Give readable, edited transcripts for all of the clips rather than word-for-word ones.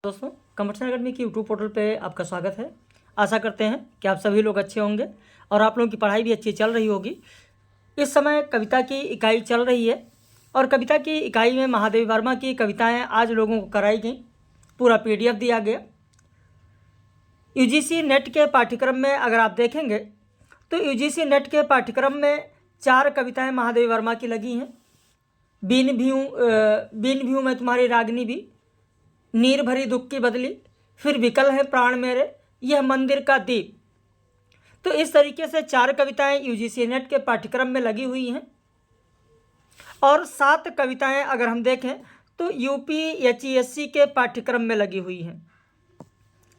दोस्तों, competition academy की YouTube portal पे आपका स्वागत है। आशा करते हैं कि आप सभी लोग अच्छे होंगे और आप लोगों की पढ़ाई भी अच्छी चल रही होगी। इस समय कविता की इकाई चल रही है और कविता की इकाई में महादेवी वर्मा की कविताएं आज लोगों को कराई गई। पूरा PDF दिया गया। UGC नेट के पाठ्यक्रम में अगर आप देखेंगे तो UGC नेट के पाठ्यक्रम में 4 कविताएँ महादेवी वर्मा की लगी हैं। बीन भ्यूँ में तुम्हारी रागनी भी, नीर भरी दुख की बदली, फिर विकल है प्राण मेरे, यह मंदिर का दीप। तो इस तरीके से 4 कविताएं UGC नेट के पाठ्यक्रम में लगी हुई हैं और 7 कविताएं अगर हम देखें तो UPHESC के पाठ्यक्रम में लगी हुई हैं।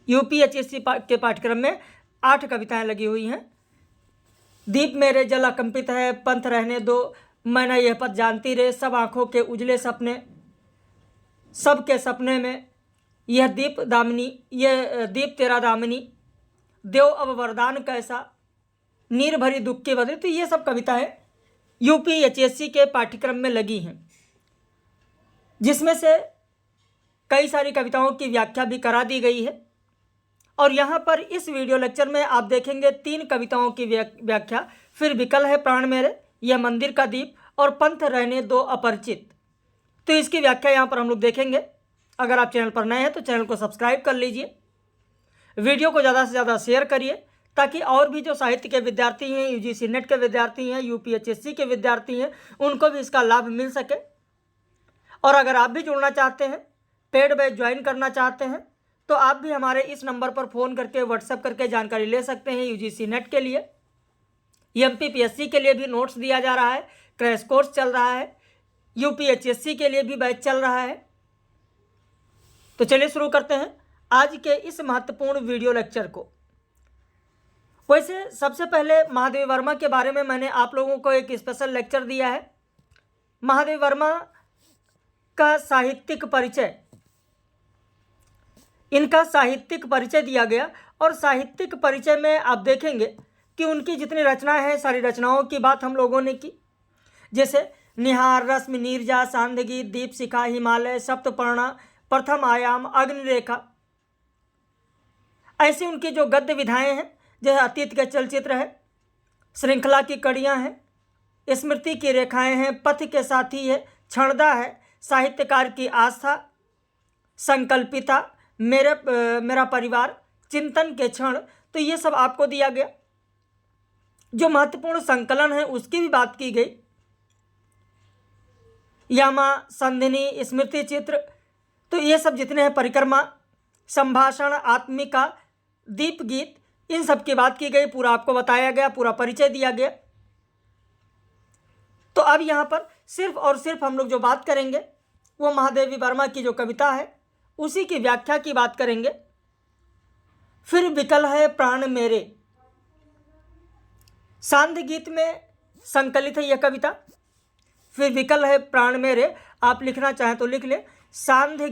UPHESC के पाठ्यक्रम में 8 कविताएं लगी हुई हैं। दीप मेरे जल अकंपित है, पंथ रहने दो, मैं न यह पथ जानती रे, सब आँखों के उजले सपने, सबके सपने में यह दीप दामिनी, यह दीप तेरा दामिनी, देव अब वरदान कैसा, नीर भरी दुख की बदली। तो ये सब कविताएं UPHESC के पाठ्यक्रम में लगी हैं, जिसमें से कई सारी कविताओं की व्याख्या भी करा दी गई है। और यहाँ पर इस वीडियो लेक्चर में आप देखेंगे 3 कविताओं की व्याख्या, फिर विकल है प्राण मेरे, यह मंदिर का दीप और पंथ रहने दो अपरिचित। तो इसकी व्याख्या यहाँ पर हम लोग देखेंगे। अगर आप चैनल पर नए हैं तो चैनल को सब्सक्राइब कर लीजिए, वीडियो को ज़्यादा से ज़्यादा शेयर करिए ताकि और भी जो साहित्य के विद्यार्थी हैं, UGC नेट के विद्यार्थी हैं, UPHESC के विद्यार्थी हैं, उनको भी इसका लाभ मिल सके। और अगर आप भी जुड़ना चाहते हैं, पेड बैच ज्वाइन करना चाहते हैं, तो आप भी हमारे इस नंबर पर फ़ोन करके व्हाट्सएप करके जानकारी ले सकते हैं। UGC नेट के लिए, MPPSC के लिए भी नोट्स दिया जा रहा है, क्रैश कोर्स चल रहा है, UPHESC के लिए भी बैच चल रहा है। तो चलिए शुरू करते हैं आज के इस महत्वपूर्ण वीडियो लेक्चर को। वैसे सबसे पहले महादेवी वर्मा के बारे में मैंने आप लोगों को एक स्पेशल लेक्चर दिया है। महादेवी वर्मा का साहित्यिक परिचय, इनका साहित्यिक परिचय दिया गया और साहित्यिक परिचय में आप देखेंगे कि उनकी जितनी रचनाएं हैं, सारी रचनाओं की बात हम लोगों ने की। जैसे निहार, रश्मि, नीरजा, सांध्य, दीप शिखा, हिमालय, सप्तपर्णा, प्रथम आयाम, अग्निरेखा, ऐसी उनकी जो गद्य विधाएं हैं, जैसे अतीत के चलचित्र है, श्रृंखला की कड़ियां हैं, स्मृति की रेखाएं हैं, पथ के साथी है, क्षणदा है, साहित्यकार की आस्था, संकल्पिता, मेरा परिवार, चिंतन के क्षण। तो ये सब आपको दिया गया। जो महत्वपूर्ण संकलन है उसकी भी बात की गई। यामा, संधिनी, स्मृति चित्र, तो ये सब जितने हैं, परिक्रमा, संभाषण, आत्मिका, दीप गीत, इन सब की बात की गई, पूरा आपको बताया गया, पूरा परिचय दिया गया। तो अब यहाँ पर सिर्फ और सिर्फ हम लोग जो बात करेंगे वो महादेवी वर्मा की जो कविता है उसी की व्याख्या की बात करेंगे। फिर विकल है प्राण मेरे, सांध्य गीत में संकलित है यह कविता। फिर विकल है प्राण मेरे, आप लिखना चाहें तो लिख ले। सांध्य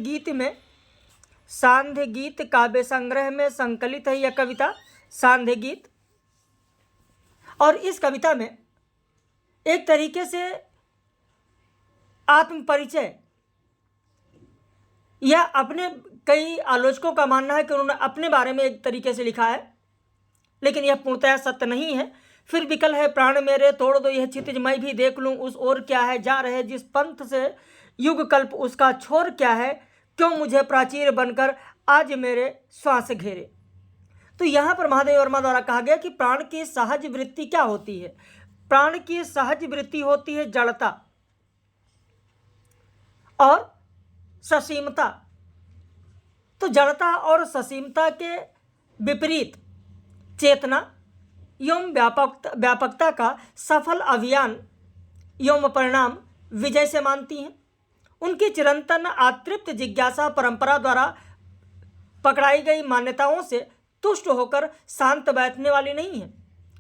गीत काव्य संग्रह में संकलित है यह कविता, सांध्य गीत। और इस कविता में एक तरीके से आत्म परिचय, यह अपने, कई आलोचकों का मानना है कि उन्होंने अपने बारे में एक तरीके से लिखा है, लेकिन यह पूर्णतः सत्य नहीं है। फिर विकल है प्राण मेरे, तोड़ दो यह क्षितिज मैं भी देख लूँ, उस ओर क्या है जा रहे जिस पंथ से युग कल्प, उसका छोर क्या है, क्यों मुझे प्राचीर बनकर आज मेरे श्वास घेरे। तो यहाँ पर महादेवी वर्मा द्वारा कहा गया कि प्राण की सहज वृत्ति क्या होती है। प्राण की सहज वृत्ति होती है जड़ता और ससीमता। तो जड़ता और ससीमता के विपरीत चेतना एवं व्यापकता का सफल अभियान एवं परिणाम विजय से मानती हैं। उनकी चिरंतन अतृप्त जिज्ञासा परंपरा द्वारा पकड़ाई गई मान्यताओं से तुष्ट होकर शांत बैठने वाली नहीं है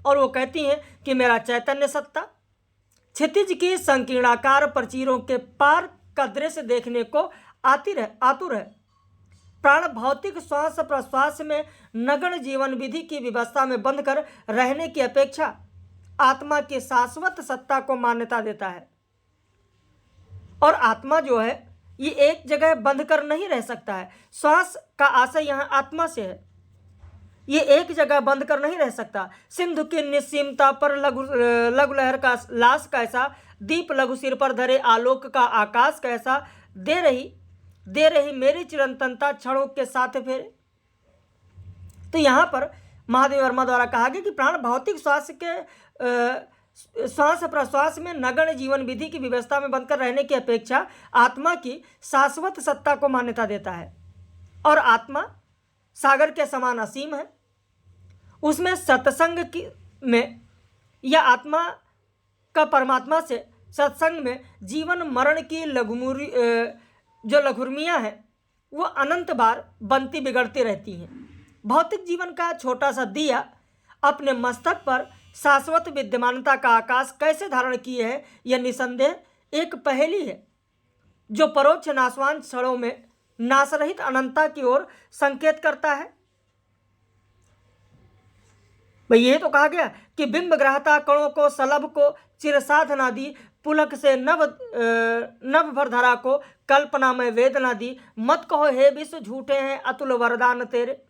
और वो कहती हैं कि मेरा चैतन्य सत्ता क्षितिज की संकीर्णाकार प्रचीरों के पार का दृश्य देखने को आतुर है। प्राण भौतिक श्वास प्रश्वास में नग्न जीवन विधि की व्यवस्था में बंध कर रहने की अपेक्षा आत्मा की शाश्वत सत्ता को मान्यता देता है। और आत्मा जो है ये एक जगह बंध कर नहीं रह सकता है। श्वास का आशय यहाँ आत्मा से है, ये एक जगह बंद कर नहीं रह सकता। सिंधु की निस्सीमता पर लघु लघु लहर का लाश कैसा, दीप लघु सिर पर धरे आलोक का आकाश कैसा, दे रही मेरी चिरंतनता क्षणों के साथ फेरे। तो यहाँ पर महादेव वर्मा द्वारा कहा गया कि प्राण भौतिक श्वास प्रश्वास में नगण्य जीवन विधि की व्यवस्था में बंधकर रहने की अपेक्षा आत्मा की शाश्वत सत्ता को मान्यता देता है। और आत्मा सागर के समान असीम है। उसमें सत्संग में या आत्मा का परमात्मा से सत्संग में जीवन मरण की जो लघुर्मियाँ हैं वो अनंत बार बनती बिगड़ती रहती हैं। भौतिक जीवन का छोटा सा दिया अपने मस्तक पर शाश्वत विद्यमानता का आकाश कैसे धारण किए है, यह निसंदेह एक पहेली है जो परोक्ष नाशवान क्षणों में नाशरहित अनंतता की ओर संकेत करता है। भाई ये तो कहा गया कि बिंब ग्रहता कणों को सलभ को चिरसाधना दी, पुलक से नभ भर धरा को कल्पना में वेदना दी, मत कहो हे विश्व झूठे हैं अतुल वरदान तेरे।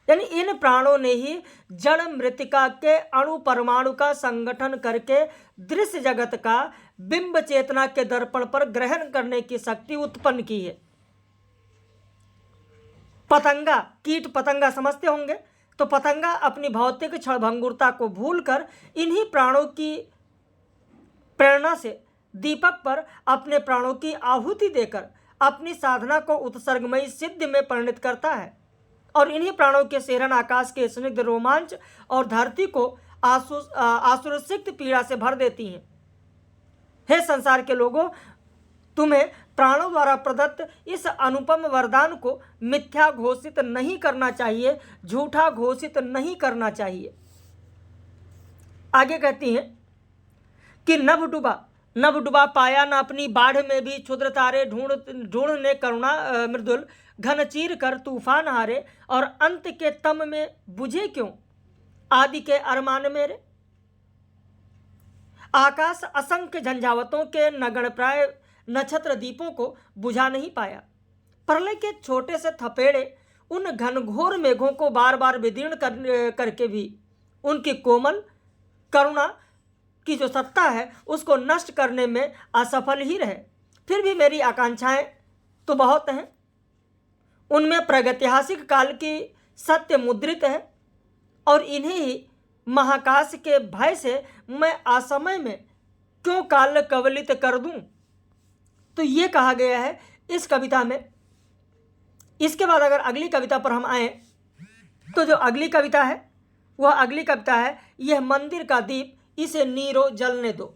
यानी इन प्राणों ने ही जड़ मृतिका के अणु परमाणु का संगठन करके दृश्य जगत का बिंब चेतना के दर्पण पर ग्रहण करने की शक्ति उत्पन्न की है। पतंगा, कीट पतंगा समझते होंगे, तो पतंगा अपनी भौतिक क्षणभंगुरता को भूलकर इन्हीं प्राणों की प्रेरणा से दीपक पर अपने प्राणों की आहुति देकर अपनी साधना को उत्सर्गमयी सिद्धि में परिणत करता है। और इन्हीं प्राणों के सेहरन आकाश के स्निग्ध रोमांच और धरती को आसुरसिक्त पीड़ा से भर देती हैं। हे संसार के लोगों, तुम्हें प्राणों द्वारा प्रदत्त इस अनुपम वरदान को मिथ्या घोषित नहीं करना चाहिए, झूठा घोषित नहीं करना चाहिए। आगे कहती हैं कि नभ डुबा पाया न अपनी बाढ़ में भी, क्षुद्र तारे ढूंढने करुणा मृदुल, घन चीर कर तूफान हारे, और अंत के तम में बुझे क्यों आदि के अरमान मेरे। आकाश असंख्य झंझावतों के नगण प्राय नक्षत्र दीपों को बुझा नहीं पाया। प्रलय के छोटे से थपेड़े उन घनघोर मेघों को बार बार विदीर्ण करके भी उनकी कोमल करुणा की जो सत्ता है उसको नष्ट करने में असफल ही रहे। फिर भी मेरी आकांक्षाएं तो बहुत हैं, उनमें प्रागैतिहासिक काल की सत्य मुद्रित है, और इन्हीं ही महाकाश के भय से मैं असमय में क्यों काल कवलित कर दूं। तो ये कहा गया है इस कविता में। इसके बाद अगर अगली कविता पर हम आए तो जो अगली कविता है वह अगली कविता है, यह मंदिर का दीप इसे नीरो जलने दो।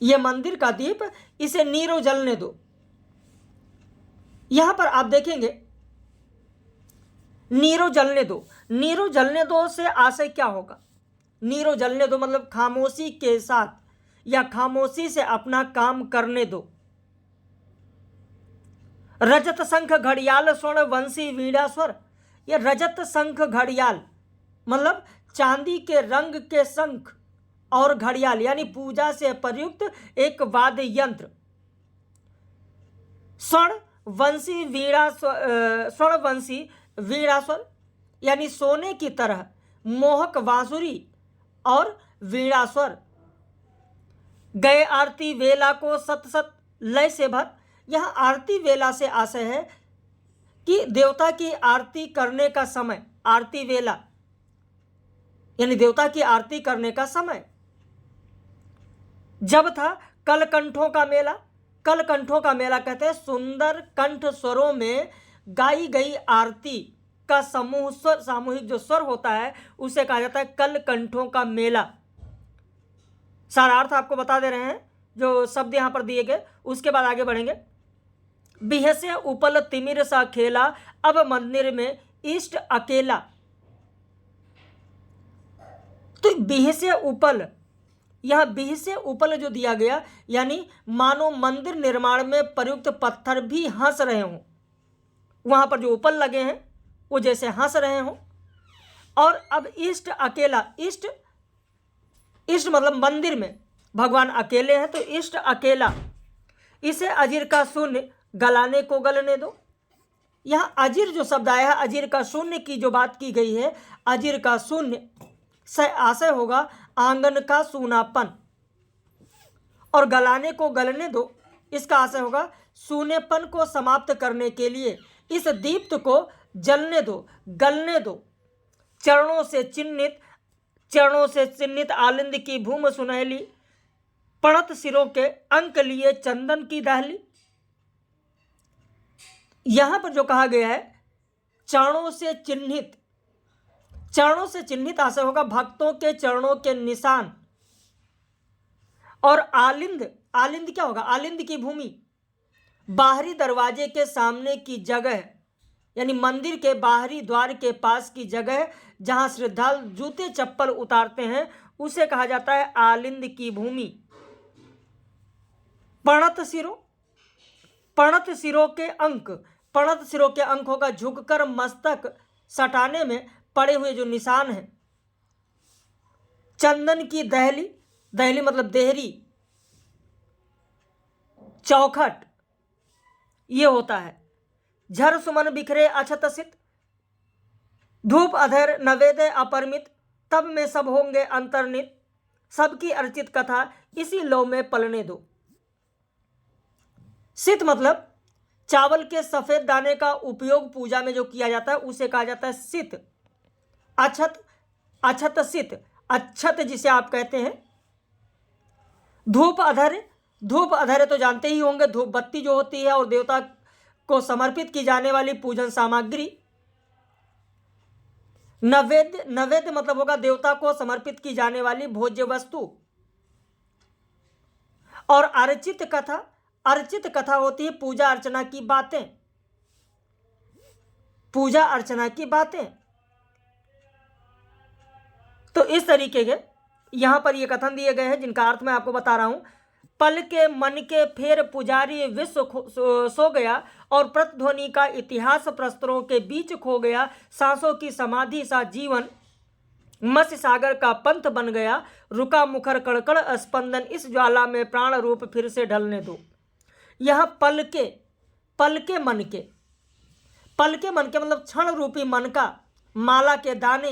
यह मंदिर का दीप इसे नीरो जलने दो। यहां पर आप देखेंगे नीरो जलने दो, नीरो जलने दो से आशय क्या होगा। नीरो जलने दो मतलब खामोशी के साथ या खामोशी से अपना काम करने दो। रजत शंख घड़ियाल स्वर्ण वंशी वीणा स्वर, यह रजत शंख घड़ियाल मतलब चांदी के रंग के शंख और घड़ियाल यानी पूजा से प्रयुक्त एक वाद्य यंत्र। स्वर्ण वंशी वीणा स्वर यानी सोने की तरह मोहक बांसुरी और वीणा स्वर। गए आरती वेला को सत सत लय से भर, यह आरती वेला से आशय है कि देवता की आरती करने का समय, आरती वेला यानी देवता की आरती करने का समय। जब था कलकंठों का मेला, कलकंठों का मेला कहते हैं सुंदर कंठ स्वरों में गाई गई आरती का समूह स्वर, सामूहिक जो स्वर होता है उसे कहा जाता है कलकंठों का मेला। सारा अर्थ आपको बता दे रहे हैं, जो शब्द यहां पर दिए गए, उसके बाद आगे बढ़ेंगे। बिहसे उपल तिमिर सा खेला, अब मंदिर में इष्ट अकेला। तो बिहसे उपल, यह बिहसे उपल जो दिया गया यानी मानो मंदिर निर्माण में प्रयुक्त पत्थर भी हंस रहे हों, वहां पर जो उपल लगे हैं वो जैसे हंस रहे हों। और अब इष्ट अकेला, इष्ट मतलब मंदिर में, भगवान अकेले हैं तो इष्ट अकेला, इसे अजीर का शून्य गलाने को गलने दो। यहाँ अजीर जो शब्द आया है, अजीर का शून्य की जो बात की गई है, अजीर का शून्य से आशय होगा आंगन का सूनापन, और गलाने को गलने दो इसका आशय होगा सूनेपन को समाप्त करने के लिए इस दीप्त को जलने दो, गलने दो। चरणों से चिन्हित आलिंद की भूम सुनहली, पड़त सिरों के अंक लिए चंदन की दहली। यहां पर जो कहा गया है चरणों से चिन्हित आशय होगा भक्तों के चरणों के निशान। और आलिंद क्या होगा? आलिंद की भूमि, बाहरी दरवाजे के सामने की जगह, यानी मंदिर के बाहरी द्वार के पास की जगह जहां श्रद्धालु जूते चप्पल उतारते हैं उसे कहा जाता है आलिंद की भूमि। पणत सिरों के अंक होगा झुककर मस्तक सटाने में पड़े हुए जो निशान हैं। चंदन की दहली मतलब देहरी, चौखट ये होता है। झर सुमन बिखरे अछत सित, धूप अधर नवेद्य अपरमित, तब में सब होंगे अंतर्नित, सबकी अर्चित कथा इसी लौ में पलने दो। सित मतलब चावल के सफेद दाने का उपयोग पूजा में जो किया जाता है उसे कहा जाता है सित। अछत सित, अक्षत जिसे आप कहते हैं। धूप अधर तो जानते ही होंगे, धूप बत्ती जो होती है और देवता को समर्पित की जाने वाली पूजन सामग्री। नैवेद्य मतलब होगा देवता को समर्पित की जाने वाली भोज्य वस्तु। और अर्चित कथा होती है पूजा अर्चना की बातें। तो इस तरीके के यहां पर ये कथन दिए गए हैं जिनका अर्थ मैं आपको बता रहा हूं। पल के मन के फेर पुजारी विश्व सो गया, और प्रतिध्वनि का इतिहास प्रस्तरों के बीच खो गया। सांसों की समाधि सा जीवन मत्स्य सागर का पंथ बन गया। रुका मुखर कड़कड़ स्पंदन, इस ज्वाला में प्राण रूप फिर से ढलने दो। यह पल के मन के मतलब क्षण रूपी मन का, माला के दाने,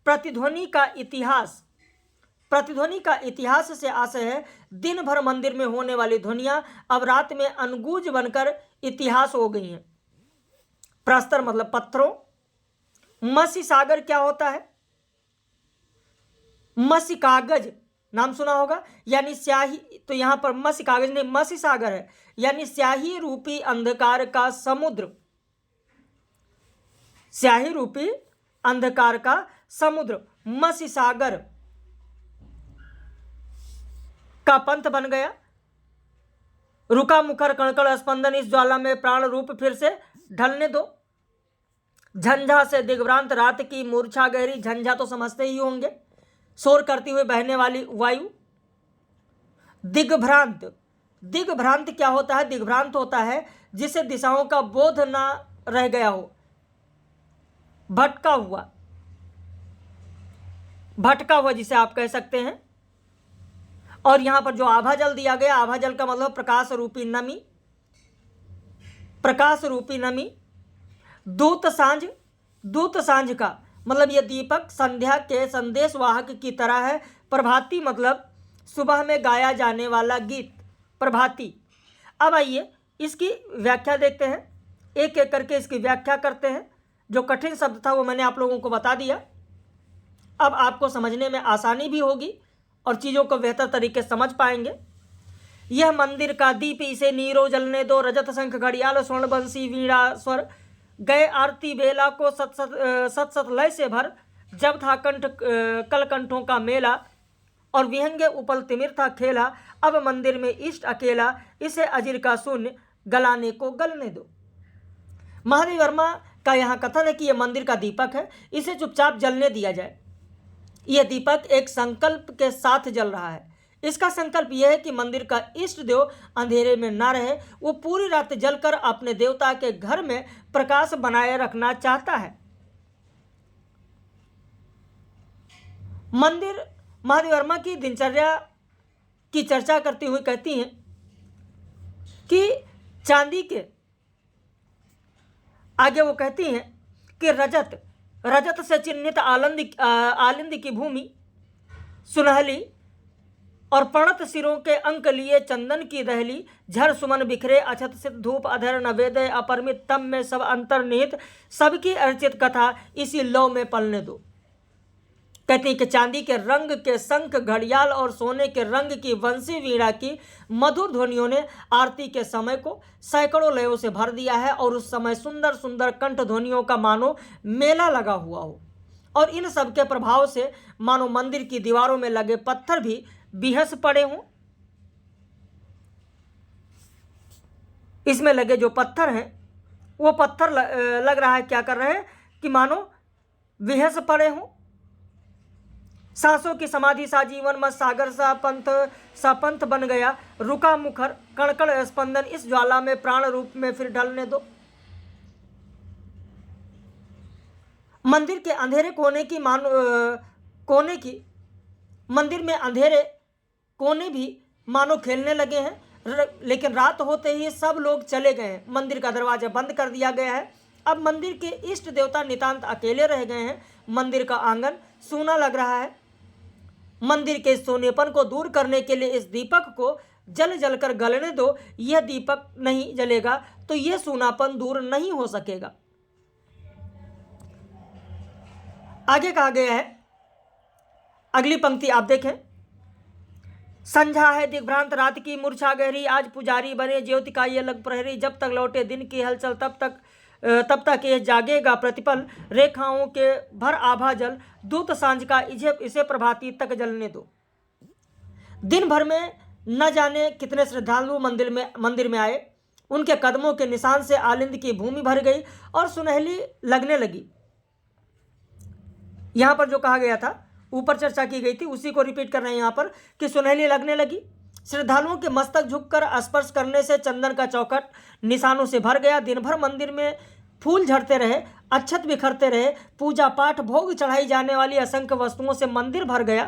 प्रतिध्वनि का इतिहास से आशय है दिन भर मंदिर में होने वाली ध्वनियां अब रात में अनगूंज बनकर इतिहास हो गई हैं। प्रस्तर मतलब पत्थरों। मत्स्य सागर क्या होता है? मत्स्य कागज नाम सुना होगा, यानी स्याही। तो यहां पर मत्स्य कागज नहीं, मत्स्य सागर है, यानी स्याही रूपी अंधकार का समुद्र। स्याही रूपी अंधकार का समुद्र मत्स्य सागर का पंथ बन गया। रुका मुखर कणकण स्पंदन, इस ज्वाला में प्राण रूप फिर से ढलने दो। झंझा से दिग्भ्रांत रात की मूर्छा गहरी, झंझा तो समझते ही होंगे, शोर करती हुई बहने वाली वायु। दिग्भ्रांत क्या होता है? दिग्भ्रांत होता है जिसे दिशाओं का बोध ना रह गया हो, भटका हुआ जिसे आप कह सकते हैं। और यहां पर जो आभा जल दिया गया, आभा जल का मतलब प्रकाश रूपी नमी। दूत सांझ का मतलब यह दीपक संध्या के संदेश वाहक की तरह है। प्रभाती मतलब सुबह में गाया जाने वाला गीत, प्रभाती। अब आइए इसकी व्याख्या देखते हैं, एक एक करके इसकी व्याख्या करते हैं। जो कठिन शब्द था वो मैंने आप लोगों को बता दिया। अब आपको समझने में आसानी भी होगी और चीज़ों को बेहतर तरीके से समझ पाएंगे। यह मंदिर का दीप, इसे नीरो जलने दो। रजत शंख घड़ियाल स्वर्ण बंसी वीणा स्वर, गए आरती बेला को सत लय से भर। जब था कलकंठों का मेला, और विहंगे उपल तिमिर था खेला। अब मंदिर में इष्ट अकेला, इसे अजीर का शून्य गलाने को गलने दो। महादेव वर्मा का यहाँ कथन है कि यह मंदिर का दीपक है, इसे चुपचाप जलने दिया जाए। यह दीपक एक संकल्प के साथ जल रहा है। इसका संकल्प यह है कि मंदिर का इष्ट देव अंधेरे में ना रहे, वो पूरी रात जलकर अपने देवता के घर में प्रकाश बनाए रखना चाहता है। महादेव वर्मा की दिनचर्या की चर्चा करती हुई कहती हैं कि चांदी के आगे वो कहती हैं कि रजत रजत से चिन्हित आलिंद की भूमि, सुनहली और प्रणत सिरों के अंक लिए चंदन की दहली, झर सुमन बिखरे अछत सिद्ध धूप अधर नवेदय अपरिमित तम में सब अंतर्निहित, सबकी अर्चित कथा इसी लौ में पलने दो। कहती हैं कि चांदी के रंग के शंख घड़ियाल और सोने के रंग की वंशी वीणा की मधुर ध्वनियों ने आरती के समय को सैकड़ों लयों से भर दिया है, और उस समय सुंदर सुंदर कंठ ध्वनियों का मानो मेला लगा हुआ हो, और इन सब के प्रभाव से मानो मंदिर की दीवारों में लगे पत्थर भी बिहस पड़े हों। इसमें लगे जो पत्थर हैं वो पत्थर लग रहा है क्या कर रहे हैं कि मानो बिहस पड़े हों। सांसों की समाधि सा जीवन मत सागर सा पंथ बन गया, रुका मुखर कणकण स्पंदन, इस ज्वाला में प्राण रूप में फिर ढलने दो। मंदिर के अंधेरे मंदिर में अंधेरे कोने भी मानो खेलने लगे हैं, लेकिन रात होते ही सब लोग चले गए हैं। मंदिर का दरवाजा बंद कर दिया गया है। अब मंदिर के इष्ट देवता नितांत अकेले रह गए हैं। मंदिर का आंगन सूना लग रहा है। मंदिर के सोनेपन को दूर करने के लिए इस दीपक को जल जल कर गलने दो। यह दीपक नहीं जलेगा तो यह सूनापन दूर नहीं हो सकेगा। आगे कहा गया है, अगली पंक्ति आप देखें। संझा है दिग्भ्रांत रात की मूर्छा गहरी, आज पुजारी बने ज्योति का ये लग प्रहरी, जब तक लौटे दिन की हलचल तब तक ये जागेगा प्रतिपल, रेखाओं के भर आभा जल, दूत सांझ का इसे प्रभाती तक जलने दो। दिन भर में न जाने कितने श्रद्धालु मंदिर में आए। उनके कदमों के निशान से आलिंद की भूमि भर गई और सुनहली लगने लगी। यहां पर जो कहा गया था, ऊपर चर्चा की गई थी, उसी को रिपीट कर रहे हैं यहां पर कि सुनहली लगने लगी। श्रद्धालुओं के मस्तक झुककर स्पर्श करने से चंदन का चौखट निशानों से भर गया। दिन भर मंदिर में फूल झड़ते रहे, अक्षत बिखरते रहे, पूजा पाठ भोग चढ़ाई जाने वाली असंख्य वस्तुओं से मंदिर भर गया।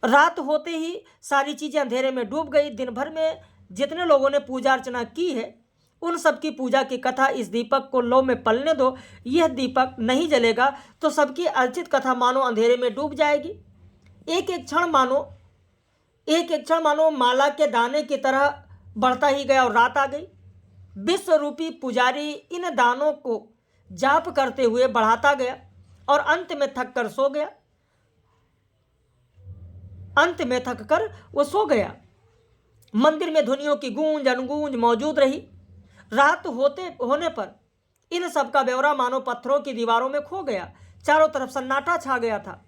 रात होते ही सारी चीजें अंधेरे में डूब गई। दिन भर में जितने लोगों ने पूजा अर्चना की है उन सबकी पूजा की कथा इस दीपक को लौ में पलने दो। यह दीपक नहीं जलेगा तो सबकी अर्चित कथा मानो अंधेरे में डूब जाएगी। एक एक क्षण मानो माला के दाने की तरह बढ़ता ही गया और रात आ गई। विश्व रूपी पुजारी इन दानों को जाप करते हुए बढ़ाता गया और अंत में थक कर वो सो गया। मंदिर में ध्वनियों की गूंज अनगूंज मौजूद रही। रात होने पर इन सब का ब्यौरा मानो पत्थरों की दीवारों में खो गया। चारों तरफ सन्नाटा छा गया था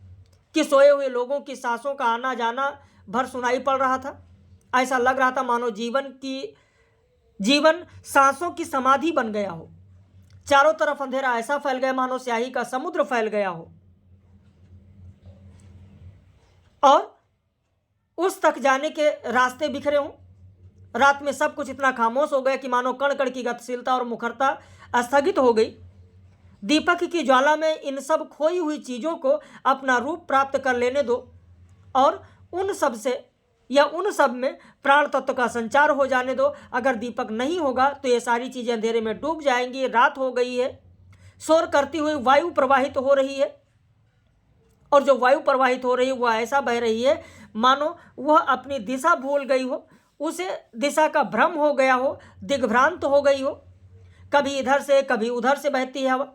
कि सोए हुए लोगों की सांसों का आना जाना भर सुनाई पड़ रहा था। ऐसा लग रहा था मानो जीवन सांसों की समाधि बन गया हो। चारों तरफ अंधेरा ऐसा फैल गया मानो स्याही का समुद्र फैल गया हो, और उस तक जाने के रास्ते बिखरे हों। रात में सब कुछ इतना खामोश हो गया कि मानो कण कण की गतिशीलता और मुखरता स्थगित हो गई। दीपक की ज्वाला में इन सब खोई हुई चीज़ों को अपना रूप प्राप्त कर लेने दो और उन सब में प्राण तत्व का संचार हो जाने दो। अगर दीपक नहीं होगा तो ये सारी चीज़ें अंधेरे में डूब जाएंगी। रात हो गई है। शोर करती हुई वायु प्रवाहित हो रही है, और जो वायु प्रवाहित हो रही है वह ऐसा बह रही है मानो वह अपनी दिशा भूल गई हो, उसे दिशा का भ्रम हो गया हो, दिग्भ्रांत हो गई हो। कभी इधर से कभी उधर से बहती है हवा,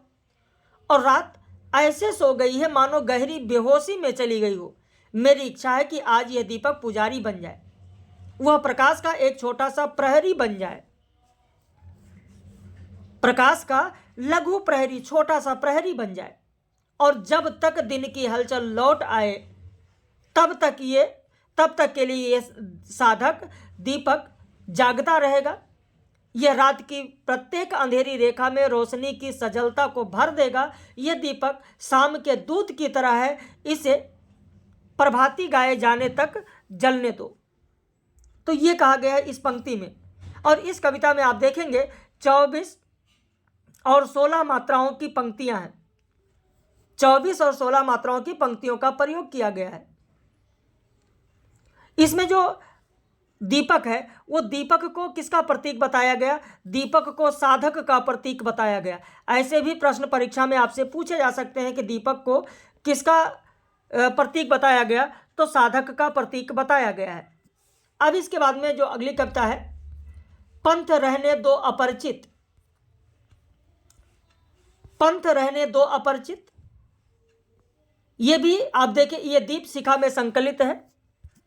और रात ऐसे सो गई है मानो गहरी बेहोशी में चली गई हो। मेरी इच्छा है कि आज यह दीपक पुजारी बन जाए, वह प्रकाश का एक छोटा सा प्रहरी बन जाए, प्रकाश का लघु प्रहरी, छोटा सा प्रहरी बन जाए, और जब तक दिन की हलचल लौट आए तब तक के लिए यह साधक दीपक जागता रहेगा। यह रात की प्रत्येक अंधेरी रेखा में रोशनी की सजलता को भर देगा। यह दीपक शाम के दूत की तरह है, इसे प्रभाती गाए जाने तक जलने दो। तो ये कहा गया है इस पंक्ति में। और इस कविता में आप देखेंगे 24 और 16 मात्राओं की पंक्तियां हैं। 24 और 16 मात्राओं की पंक्तियों का प्रयोग किया गया है। इसमें जो दीपक है वो दीपक को किसका प्रतीक बताया गया? दीपक को साधक का प्रतीक बताया गया। ऐसे भी प्रश्न परीक्षा में आपसे पूछे जा सकते हैं कि दीपक को किसका प्रतीक बताया गया? तो साधक का प्रतीक बताया गया है। अब इसके बाद में जो अगली कविता है, पंथ रहने दो अपरिचित। पंथ रहने दो अपरिचित, ये भी आप देखें, ये दीप शिखा में संकलित है।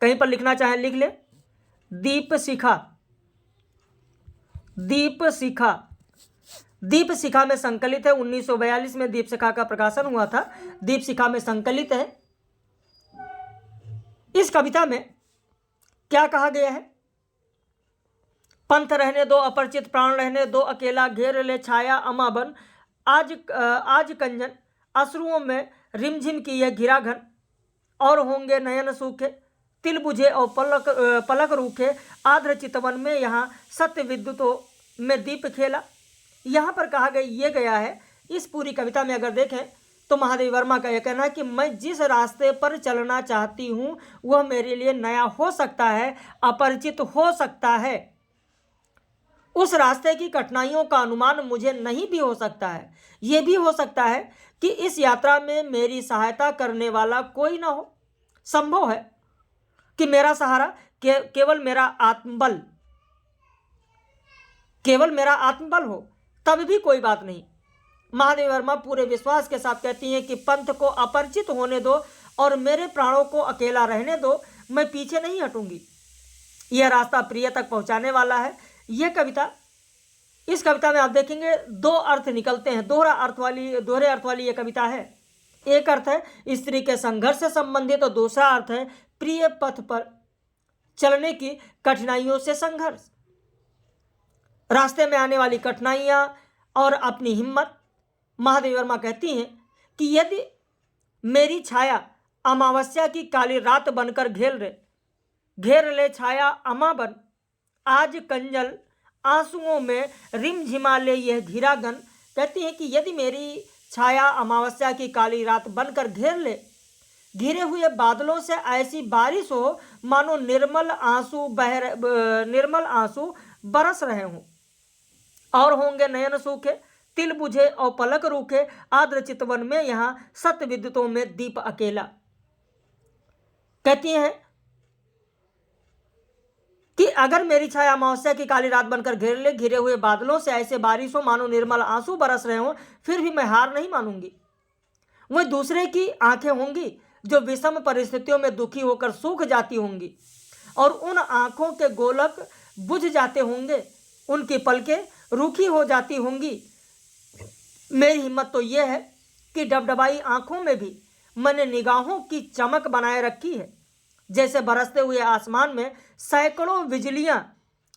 कहीं पर लिखना चाहें लिख ले, दीप शिखा। दीप शिखा, दीप शिखा में संकलित है। 1942 में दीप शिखा का प्रकाशन हुआ था, दीप शिखा में संकलित है। इस कविता में क्या कहा गया है? पंथ रहने दो अपरिचित, प्राण रहने दो अकेला, घेर ले छाया अमाबन, आज कंजन अश्रुओं में रिमझिम की यह घिराघन, और होंगे नयन सूखे, तिल बुझे और पलक रूखे, आर्द्र चितवन में यहाँ सत्य विद्युतों में दीप खेला। यहाँ पर कहा गया है, इस पूरी कविता में अगर देखें तो महादेवी वर्मा का यह कहना है कि मैं जिस रास्ते पर चलना चाहती हूँ वह मेरे लिए नया हो सकता है, अपरिचित हो सकता है। उस रास्ते की कठिनाइयों का अनुमान मुझे नहीं भी हो सकता है। ये भी हो सकता है कि इस यात्रा में मेरी सहायता करने वाला कोई ना हो। संभव है कि मेरा सहारा केवल मेरा आत्मबल हो, तब भी कोई बात नहीं। महादेवी वर्मा पूरे विश्वास के साथ कहती हैं कि पंथ को अपरिचित होने दो और मेरे प्राणों को अकेला रहने दो, मैं पीछे नहीं हटूंगी। यह रास्ता प्रिय तक पहुंचाने वाला है। यह कविता, इस कविता में आप देखेंगे दो अर्थ निकलते हैं, दोहरे अर्थ वाली यह कविता है। एक अर्थ है स्त्री के संघर्ष से संबंधित और दूसरा अर्थ है प्रिय पथ पर चलने की कठिनाइयों से संघर्ष। रास्ते में आने वाली कठिनाइयां और अपनी हिम्मत। महादेवी वर्मा कहती हैं कि यदि मेरी छाया अमावस्या की काली रात बनकर घेर ले छाया अमाबन, आज कंजल आंसुओं में रिमझिमा ले यह घिरागन। कहती हैं कि यदि मेरी छाया अमावस्या की काली रात बनकर घिरे हुए बादलों से ऐसी बारिश हो मानो निर्मल आंसू बरस रहे हों, और होंगे नयन सूखे, तिल बुझे और पलक रूखे, आर्द्र चितवन में यहाँ सत्य विद्युतों में दीप अकेला। कहती हैं कि अगर मेरी छाया अमावस्या की काली रात बनकर घिरे हुए बादलों से ऐसे बारिश हो मानो निर्मल आंसू बरस रहे हों, फिर भी मैं हार नहीं मानूंगी। वह दूसरे की आंखें होंगी जो विषम परिस्थितियों में दुखी होकर सूख जाती होंगी, और उन आंखों के गोलक बुझ जाते होंगे, उनकी पलकें रूखी हो जाती होंगी। मेरी हिम्मत तो यह है कि डबडबाई आंखों में भी मैंने निगाहों की चमक बनाए रखी है। जैसे बरसते हुए आसमान में सैकड़ों बिजलियां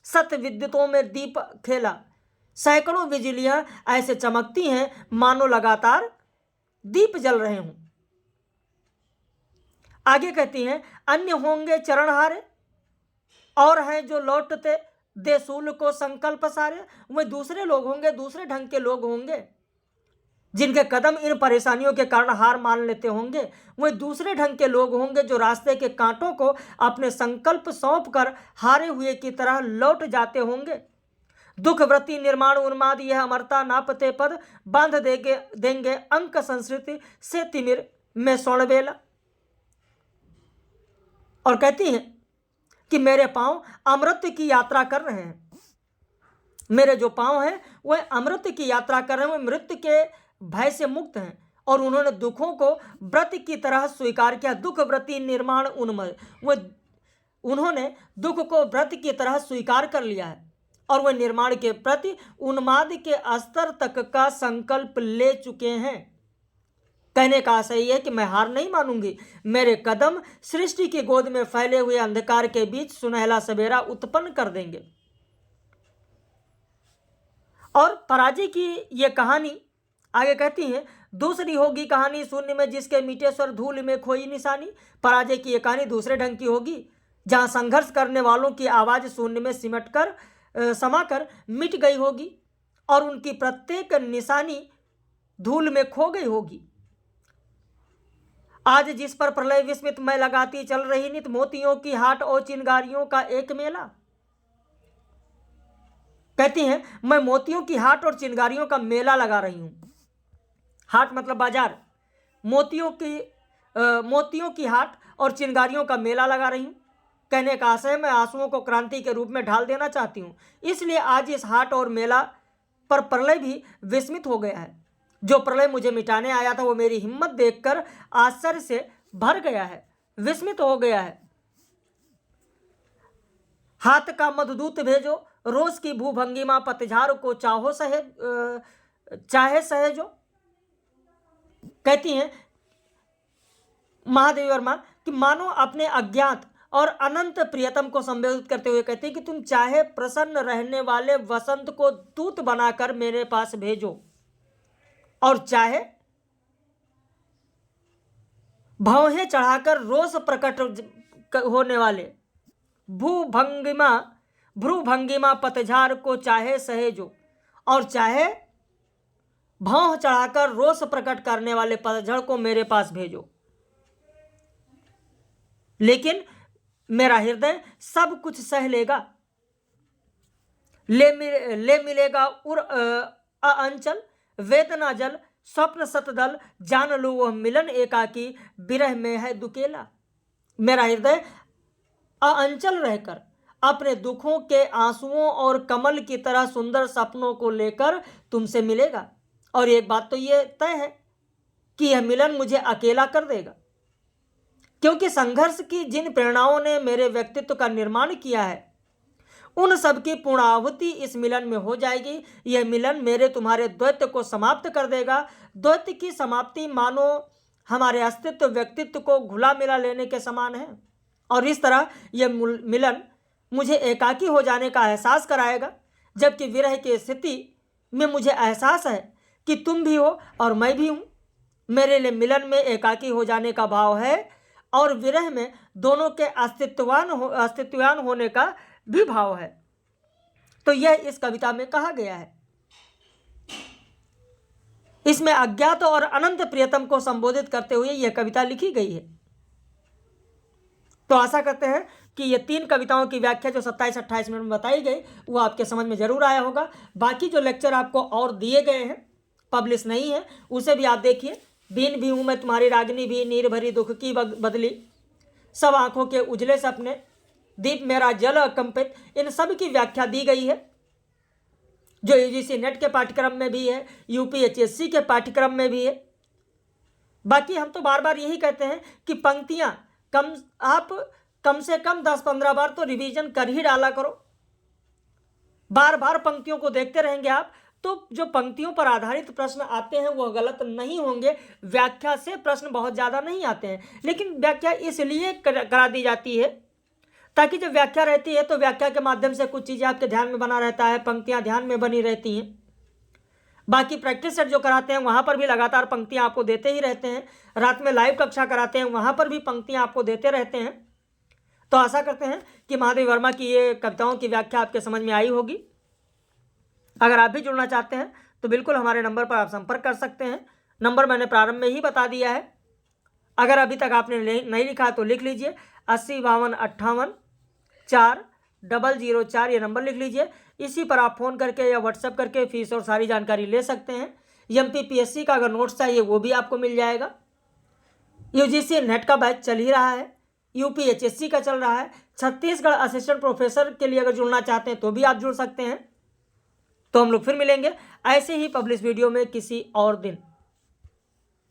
सत्य विद्युतों में दीप खेला। सैकड़ों बिजलियां ऐसे चमकती हैं मानो लगातार दीप जल रहे हों। आगे कहती हैं, अन्य होंगे चरणहारे और हैं जो लौटते देसूल को संकल्प सारे। वे दूसरे लोग होंगे, दूसरे ढंग के लोग होंगे जिनके कदम इन परेशानियों के कारण हार मान लेते होंगे। वे दूसरे ढंग के लोग होंगे जो रास्ते के कांटों को अपने संकल्प सौंप कर हारे हुए की तरह लौट जाते होंगे। दुख वृत्ति निर्माण उन्माद यह अमरता नापते पद, बांध देंगे अंक संस्कृति से तिमिर में स्वर्णबेला। और कहती हैं कि मेरे पांव अमृत की यात्रा कर रहे हैं। मेरे जो पांव हैं वह अमृत की यात्रा कर रहे हैं, वह मृत्यु के भय से मुक्त हैं, और उन्होंने दुखों को व्रत की तरह स्वीकार किया। दुख वृत्ति निर्माण उन्मद, उन्होंने दुख को व्रत की तरह स्वीकार कर लिया है, और वह निर्माण के प्रति उन्माद के स्तर तक का संकल्प ले चुके हैं। कहने का आशय यह है कि मैं हार नहीं मानूंगी। मेरे कदम सृष्टि की गोद में फैले हुए अंधकार के बीच सुनहला सवेरा उत्पन्न कर देंगे। और पराजय की यह कहानी आगे कहती हैं, दूसरी होगी कहानी शून्य में जिसके मीटे स्वर धूल में खोई निशानी। पराजय की यह कहानी दूसरे ढंग की होगी, जहां संघर्ष करने वालों की आवाज शून्य में समाकर मिट गई होगी, और उनकी प्रत्येक निशानी धूल में खो गई होगी। आज जिस पर प्रलय विस्मित मैं लगाती चल रही नित मोतियों की हाट और चिनगारियों का एक मेला। कहती हैं मैं मोतियों की हाट और चिनगारियों का मेला लगा रही हूं। हाट मतलब बाजार, मोतियों की हाट और चिनगारियों का मेला लगा रही हूं। कहने का आशय मैं आंसुओं को क्रांति के रूप में ढाल देना चाहती हूं, इसलिए आज इस हाट और मेला पर प्रलय भी विस्मित हो गया है। जो प्रलय मुझे मिटाने आया था वो मेरी हिम्मत देखकर आश्चर्य से भर गया है, विस्मित हो गया है। हाथ का मधुदूत भेजो, रोज की भूभंगिमा पतझार को चाहे सहेजो। कहती हैं महादेवी वर्मा कि मानो अपने अज्ञात और अनंत प्रियतम को संबोधित करते हुए कहते हैं कि तुम चाहे प्रसन्न रहने वाले वसंत को दूत बनाकर मेरे पास भेजो, और चाहे भौहें चढ़ाकर रोष प्रकट होने वाले भ्रूभंगिमा पतझार को चाहे सहेजो, और चाहे भौं चढ़ाकर रोष प्रकट करने वाले पतझड़ को मेरे पास भेजो। लेकिन मेरा हृदय सब कुछ सह लेगा। ले मिलेगा उर अंचल वेदना जल स्वप्न सतदल, जान लो वह मिलन एकाकी विरह में है दुकेला। मेरा हृदय अअंचल रहकर अपने दुखों के आंसुओं और कमल की तरह सुंदर सपनों को लेकर तुमसे मिलेगा, और एक बात तो ये तय है कि यह मिलन मुझे अकेला कर देगा, क्योंकि संघर्ष की जिन प्रेरणाओं ने मेरे व्यक्तित्व का निर्माण किया है उन सब की पूर्णाहुति इस मिलन में हो जाएगी। यह मिलन मेरे तुम्हारे द्वैत को समाप्त कर देगा। द्वैत की समाप्ति मानो हमारे अस्तित्व व्यक्तित्व को घुला मिला लेने के समान है, और इस तरह यह मिलन मुझे एकाकी हो जाने का एहसास कराएगा, जबकि विरह की स्थिति में मुझे एहसास है कि तुम भी हो और मैं भी हूँ। मेरे लिए मिलन में एकाकी हो जाने का भाव है, और विरह में दोनों के अस्तित्वान होने का भी भाव है। तो यह इस कविता में कहा गया है। इसमें अज्ञात और अनंत प्रियतम को संबोधित करते हुए यह कविता लिखी गई है। तो आशा करते हैं कि ये 3 कविताओं की व्याख्या जो 27-28 मिनट में बताई गई वो आपके समझ में जरूर आया होगा। बाकी जो लेक्चर आपको और दिए गए हैं, पब्लिश नहीं है, उसे भी आप देखिए। बीन भी हूँ मैं तुम्हारी रागिनी भी, नीर भरी दुख की बदली, सब आंखों के उजले सपने, दीप मेरा जल अकंपित, इन सब की व्याख्या दी गई है, जो यूजीसी नेट के पाठ्यक्रम में भी है, यूपीएचएससी के पाठ्यक्रम में भी है। बाकी हम तो बार बार यही कहते हैं कि पंक्तियां आप कम से कम 10-15 बार तो रिवीजन कर ही डाला करो। बार बार पंक्तियों को देखते रहेंगे आप तो जो पंक्तियों पर आधारित प्रश्न आते हैं वो गलत नहीं होंगे। व्याख्या से प्रश्न बहुत ज़्यादा नहीं आते हैं, लेकिन व्याख्या इसलिए करा दी जाती है ताकि जब व्याख्या रहती है तो व्याख्या के माध्यम से कुछ चीज़ें आपके ध्यान में बना रहता है, पंक्तियां ध्यान में बनी रहती हैं। बाकी प्रैक्टिस सेट जो कराते हैं वहाँ पर भी लगातार पंक्तियां आपको देते ही रहते हैं। रात में लाइव कक्षा कराते हैं वहाँ पर भी पंक्तियां आपको देते रहते हैं। तो आशा करते हैं कि महादेवी वर्मा की ये कविताओं की व्याख्या आपके समझ में आई होगी। अगर आप भी जुड़ना चाहते हैं तो बिल्कुल हमारे नंबर पर आप संपर्क कर सकते हैं। नंबर मैंने प्रारंभ में ही बता दिया है। अगर अभी तक आपने नहीं लिखा तो लिख लीजिए 8052584004, ये नंबर लिख लीजिए। इसी पर आप फ़ोन करके या व्हाट्सएप करके फीस और सारी जानकारी ले सकते हैं। MPPSC का अगर नोट्स चाहिए वो भी आपको मिल जाएगा। यूजीसी नेट का बैच चल ही रहा है, यूपीएचएससी का चल रहा है। छत्तीसगढ़ असिस्टेंट प्रोफेसर के लिए अगर जुड़ना चाहते हैं तो भी आप जुड़ सकते हैं। तो हम लोग फिर मिलेंगे ऐसे ही पब्लिश वीडियो में किसी और दिन।